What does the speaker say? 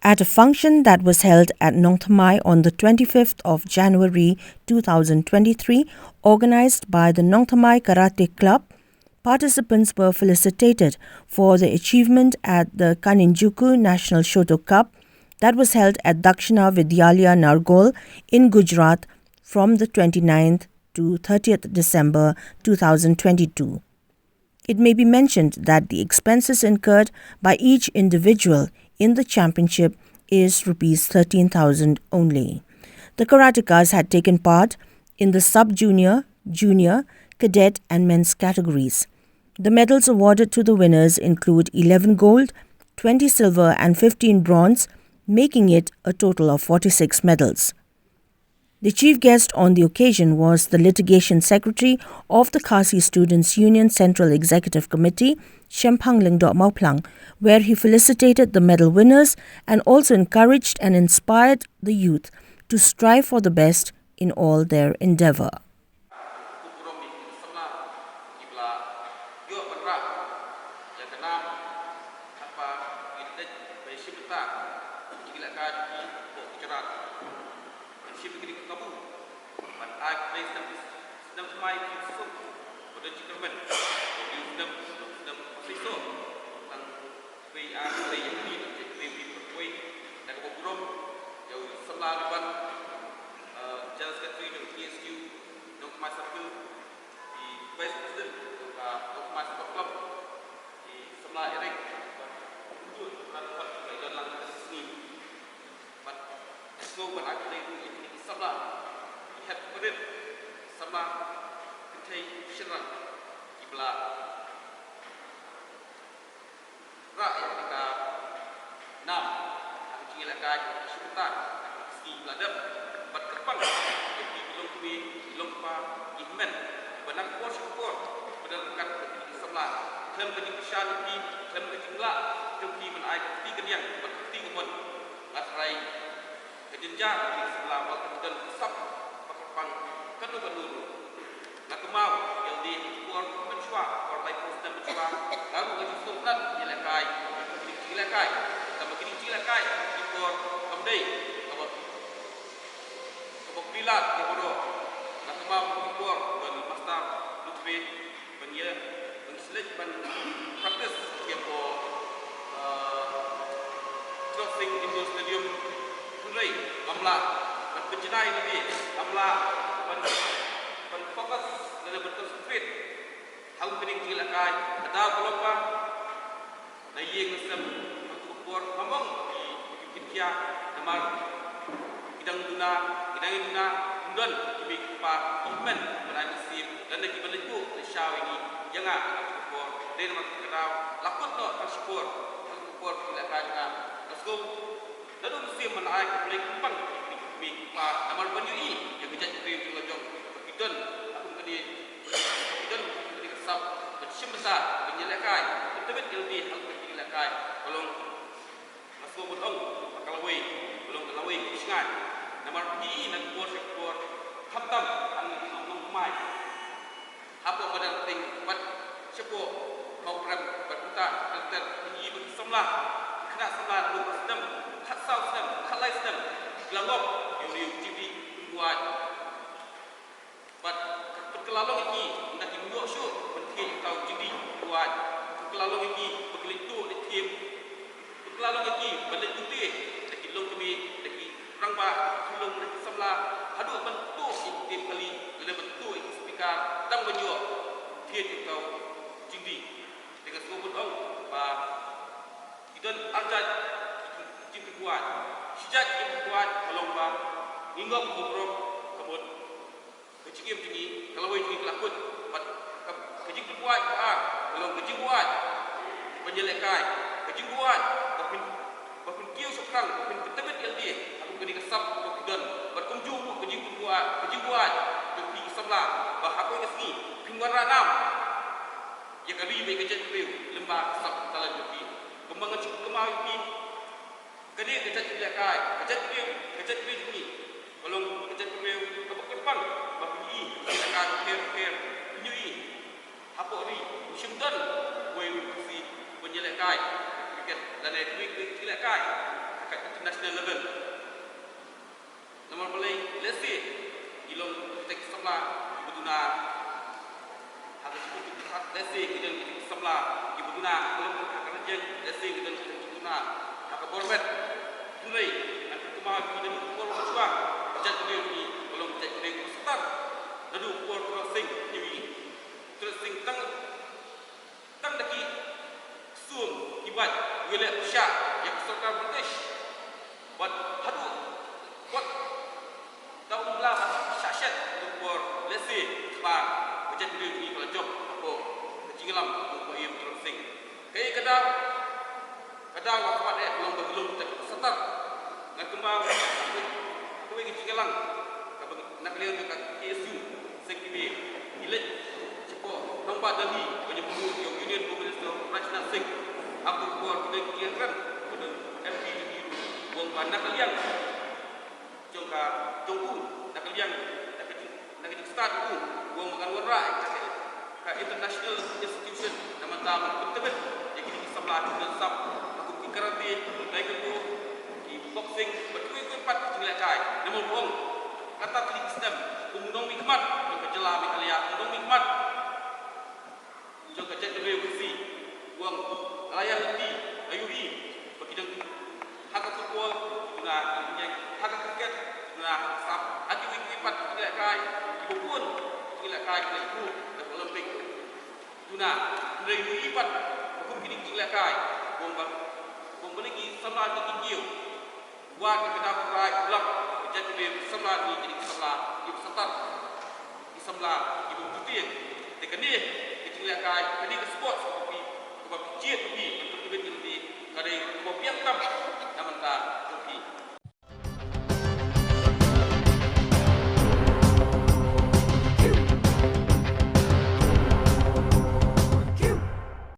At a function that was held at Nongthymmai on the 25th of January 2023, organized by the Nongthymmai Karate Club, participants were felicitated for their achievement at the Kanninjuku National Shoto Cup that was held at Dakshina Vidyalaya Nargol in Gujarat from the 29th to 30th December 2022. It may be mentioned that the expenses incurred by each individual in the championship is Rs 13,000 only. The Karatekas had taken part in the sub-junior, junior, cadet and men's categories. The medals awarded to the winners include 11 gold, 20 silver and 15 bronze, making it a total of 46 medals. The chief guest on the occasion was the litigation secretary of the Khasi Students' Union Central Executive Committee, Shempang Lingdok Mauplang, where he felicitated the medal winners and also encouraged and inspired the youth to strive for the best in all their endeavor. international level. Nama boleh let's say ilong kita sebelah ibu tuna harus kita let's say kita sebelah ibu tuna belum akan jeng let's say kita tuna akan borbet mulai nanti kemana kita pukul berjuang macam tu ni belum cek dia start lalu pukul crossing ini crossing tang daki sum ibat wilayah Syah yang serta British buat hadu buat tahun belah syashat untuk let's say sebab macam tu ni kalau job apa kecinggalam untuk ia crossing kayak kadang waktu dia belum start nak kembang tu kecinggalang nak lihat dekat KSU sektibi ilet cepo nampak tadi banyak buku yang Union Minister Rajna Singh aku buat kita kirakan pada MP buang nak liang jongka jongku nak liang nak start tu buang makan warai ke international institution nama tahu betul jadi kita sebelah dan sub aku karate naik tu di boxing berdua empat jumlah kai nama buang kata klik sistem undang hikmat jongka jelah Meghalaya undang hikmat jongka cek WC buang layak nanti ayuri bagi hak football guna hak kriket guna sab hati wipat tidak kai ibu pun tidak kai ke ibu dan Olimpik guna dari wipat hukum kini tidak kai membeli sama tinggi buat kita berai ulap jadi sama ni jadi sama